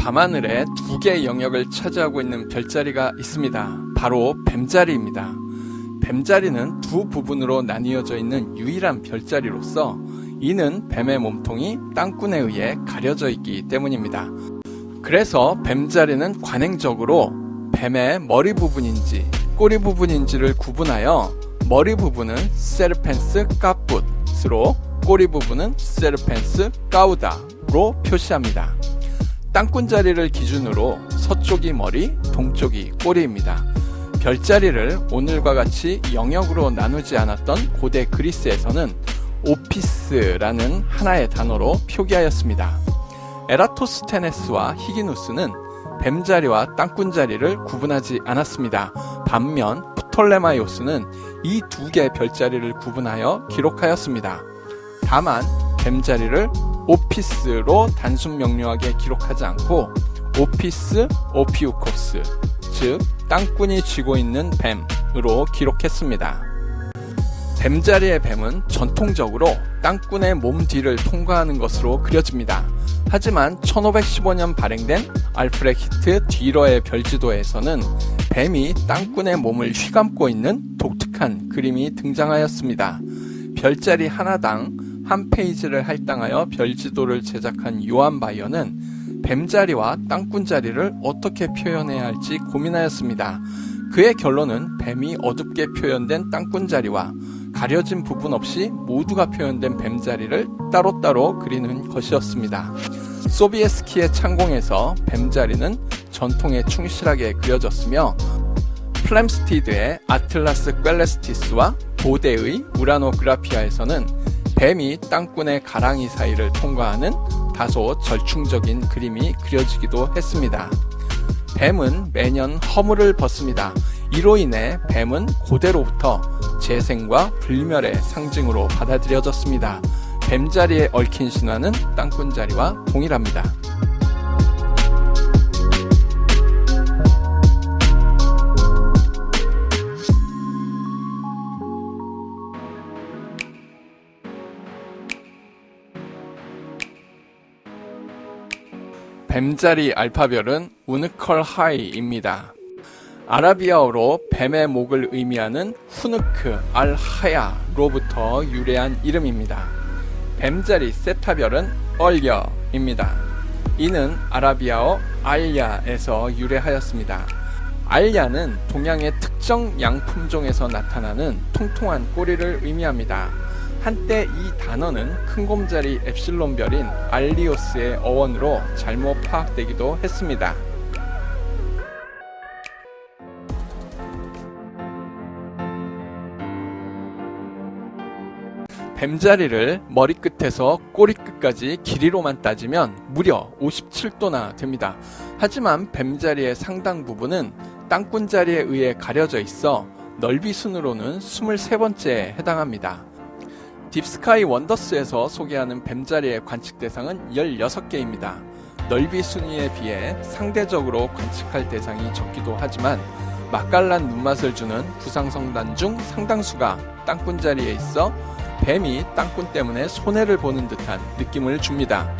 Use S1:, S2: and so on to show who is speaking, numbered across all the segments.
S1: 밤하늘에 두 개의 영역을 차지하고 있는 별자리가 있습니다. 바로 뱀자리입니다. 뱀자리는 두 부분으로 나뉘어져 있는 유일한 별자리로서 이는 뱀의 몸통이 땅꾼에 의해 가려져 있기 때문입니다. 그래서 뱀자리는 관행적으로 뱀의 머리 부분인지 꼬리 부분인지를 구분하여 머리 부분은 세르펜스 까풋으로 꼬리 부분은 세르펜스 까우다로 표시합니다. 땅꾼자리를 기준으로 서쪽이 머리, 동쪽이 꼬리입니다. 별자리를 오늘과 같이 영역으로 나누지 않았던 고대 그리스에서는 오피스라는 하나의 단어로 표기하였습니다. 에라토스테네스와 히기누스는 뱀자리와 땅꾼자리를 구분하지 않았습니다. 반면 프톨레마이오스는 이 두 개의 별자리를 구분하여 기록하였습니다. 다만 뱀자리를 오피스로 단순 명료하게 기록하지 않고 오피스 오피우코스, 즉 땅꾼이 쥐고 있는 뱀으로 기록했습니다. 뱀자리의 뱀은 전통적으로 땅꾼의 몸 뒤를 통과하는 것으로 그려집니다. 하지만 1515년 발행된 알프레드 히트 뒤러의 별지도에서는 뱀이 땅꾼의 몸을 휘감고 있는 독특한 그림이 등장하였습니다. 별자리 하나당 한 페이지를 할당하여 별지도를 제작한 요한 바이어는 뱀자리와 땅꾼자리를 어떻게 표현해야 할지 고민하였습니다. 그의 결론은 뱀이 어둡게 표현된 땅꾼자리와 가려진 부분 없이 모두가 표현된 뱀자리를 따로따로 그리는 것이었습니다. 소비에스키의 창공에서 뱀자리는 전통에 충실하게 그려졌으며 플램스티드의 아틀라스 꿰레스티스와 보데의 우라노그라피아에서는 뱀이 땅꾼의 가랑이 사이를 통과하는 다소 절충적인 그림이 그려지기도 했습니다. 뱀은 매년 허물을 벗습니다. 이로 인해 뱀은 고대로부터 재생과 불멸의 상징으로 받아들여졌습니다. 뱀자리에 얽힌 신화는 땅꾼자리와 동일합니다. 뱀자리 알파별은 우누컬 하이입니다. 아라비아어로 뱀의 목을 의미하는 후누크 알하야로부터 유래한 이름입니다. 뱀자리 세타별은 얼려입니다. 이는 아라비아어 알야에서 유래하였습니다. 알야는 동양의 특정 양품종에서 나타나는 통통한 꼬리를 의미합니다. 한때 이 단어는 큰곰자리 엡실론별인 알리오스의 어원으로 잘못 파악되기도 했습니다. 뱀자리를 머리끝에서 꼬리끝까지 길이로만 따지면 무려 57도나 됩니다. 하지만 뱀자리의 상당 부분은 땅꾼자리에 의해 가려져 있어 넓이 순으로는 23번째에 해당합니다. 딥스카이 원더스에서 소개하는 뱀자리의 관측 대상은 16개입니다. 넓이 순위에 비해 상대적으로 관측할 대상이 적기도 하지만 맛깔난 눈맛을 주는 부상성단 중 상당수가 땅꾼자리에 있어 뱀이 땅꾼 때문에 손해를 보는 듯한 느낌을 줍니다.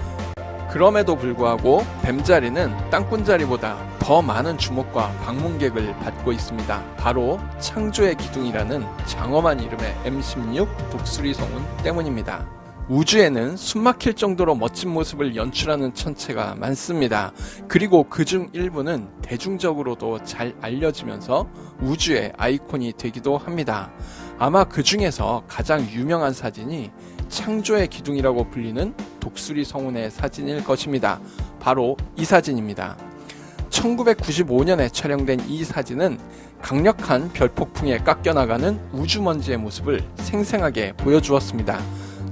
S1: 그럼에도 불구하고 뱀자리는 땅꾼자리보다 더 많은 주목과 방문객을 받고 있습니다. 바로 창조의 기둥이라는 장엄한 이름의 M16 독수리 성운 때문입니다. 우주에는 숨막힐 정도로 멋진 모습을 연출하는 천체가 많습니다. 그리고 그중 일부는 대중적으로도 잘 알려지면서 우주의 아이콘이 되기도 합니다. 아마 그 중에서 가장 유명한 사진이 창조의 기둥이라고 불리는 독수리 성운의 사진일 것입니다. 바로 이 사진입니다. 1995년에 촬영된 이 사진은 강력한 별폭풍에 깎여나가는 우주먼지의 모습을 생생하게 보여주었습니다.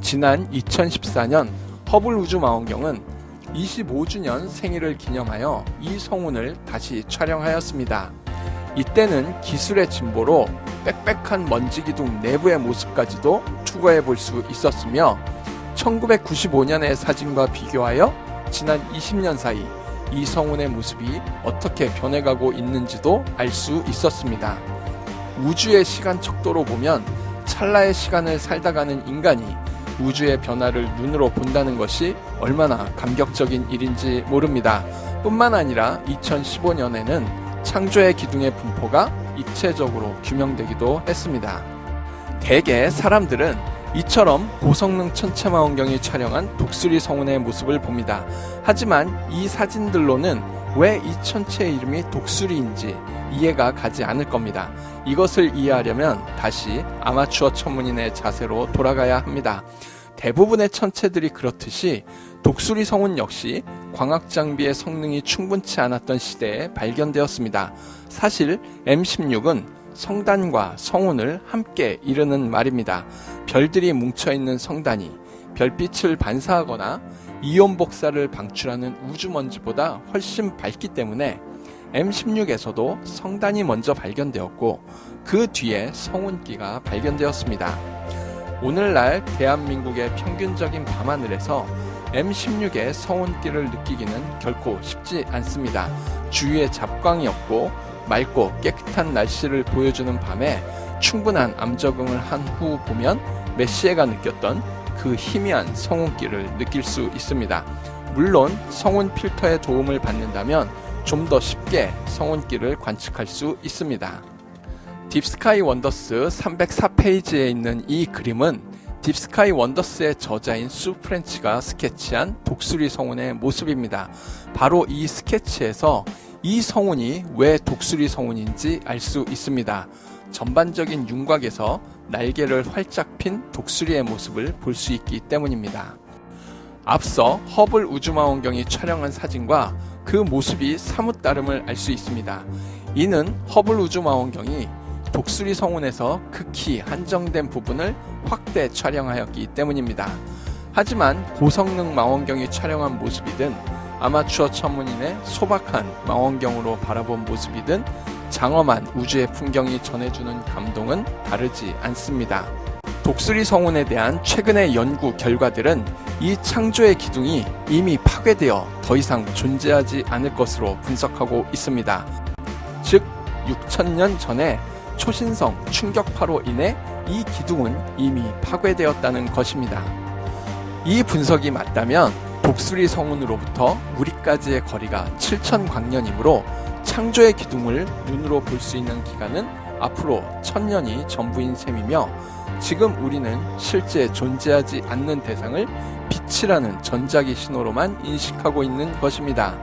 S1: 지난 2014년 허블 우주망원경은 25주년 생일을 기념하여 이 성운을 다시 촬영하였습니다. 이때는 기술의 진보로 빽빽한 먼지 기둥 내부의 모습까지도 추가해 볼 수 있었으며 1995년의 사진과 비교하여 지난 20년 사이 이 성운의 모습이 어떻게 변해가고 있는지도 알 수 있었습니다. 우주의 시간 척도로 보면 찰나의 시간을 살다 가는 인간이 우주의 변화를 눈으로 본다는 것이 얼마나 감격적인 일인지 모릅니다. 뿐만 아니라 2015년에는 창조의 기둥의 분포가 입체적으로 규명되기도 했습니다. 대개 사람들은 이처럼 고성능 천체망원경이 촬영한 독수리 성운의 모습을 봅니다. 하지만 이 사진들로는 왜 이 천체의 이름이 독수리인지 이해가 가지 않을 겁니다. 이것을 이해하려면 다시 아마추어 천문인의 자세로 돌아가야 합니다. 대부분의 천체들이 그렇듯이 독수리 성운 역시 광학장비의 성능이 충분치 않았던 시대에 발견되었습니다. 사실 M16은 성단과 성운을 함께 이르는 말입니다. 별들이 뭉쳐있는 성단이 별빛을 반사하거나 이온 복사를 방출하는 우주먼지보다 훨씬 밝기 때문에 M16에서도 성단이 먼저 발견되었고 그 뒤에 성운기가 발견되었습니다. 오늘날 대한민국의 평균적인 밤하늘에서 M16의 성운기를 느끼기는 결코 쉽지 않습니다. 주위에 잡광이 없고 맑고 깨끗한 날씨를 보여주는 밤에 충분한 암적응을 한 후 보면 메시에가 느꼈던 그 희미한 성운기를 느낄 수 있습니다. 물론 성운 필터의 도움을 받는다면 좀 더 쉽게 성운기를 관측할 수 있습니다. 딥스카이 원더스 304페이지에 있는 이 그림은 딥스카이 원더스의 저자인 수 프렌치가 스케치한 독수리 성운의 모습입니다. 바로 이 스케치에서 이 성운이 왜 독수리 성운인지 알 수 있습니다. 전반적인 윤곽에서 날개를 활짝 핀 독수리의 모습을 볼 수 있기 때문입니다. 앞서 허블 우주망원경이 촬영한 사진과 그 모습이 사뭇 다름을 알 수 있습니다. 이는 허블 우주망원경이 독수리 성운에서 극히 한정된 부분을 확대 촬영하였기 때문입니다. 하지만 고성능 망원경이 촬영한 모습이든 아마추어 천문인의 소박한 망원경으로 바라본 모습이든 장엄한 우주의 풍경이 전해주는 감동은 다르지 않습니다. 독수리 성운에 대한 최근의 연구 결과들은 이 창조의 기둥이 이미 파괴되어 더 이상 존재하지 않을 것으로 분석하고 있습니다. 즉 6천년 전에 초신성 충격파로 인해 이 기둥은 이미 파괴되었다는 것입니다. 이 분석이 맞다면 독수리 성운으로부터 우리까지의 거리가 7,000광년이므로 창조의 기둥을 눈으로 볼 수 있는 기간은 앞으로 1000년이 전부인 셈이며 지금 우리는 실제 존재하지 않는 대상을 빛이라는 전자기 신호로만 인식하고 있는 것입니다.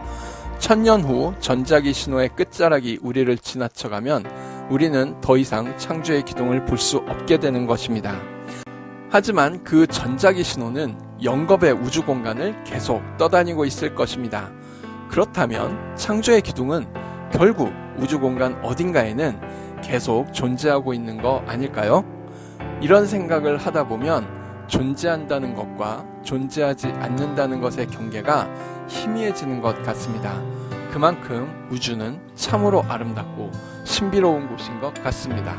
S1: 1000년 후 전자기 신호의 끝자락이 우리를 지나쳐가면 우리는 더 이상 창조의 기둥을 볼 수 없게 되는 것입니다. 하지만 그 전자기 신호는 영겁의 우주 공간을 계속 떠다니고 있을 것입니다. 그렇다면 창조의 기둥은 결국 우주 공간 어딘가에는 계속 존재하고 있는 거 아닐까요? 이런 생각을 하다 보면 존재한다는 것과 존재하지 않는다는 것의 경계가 희미해지는 것 같습니다. 그만큼 우주는 참으로 아름답고 신비로운 곳인 것 같습니다.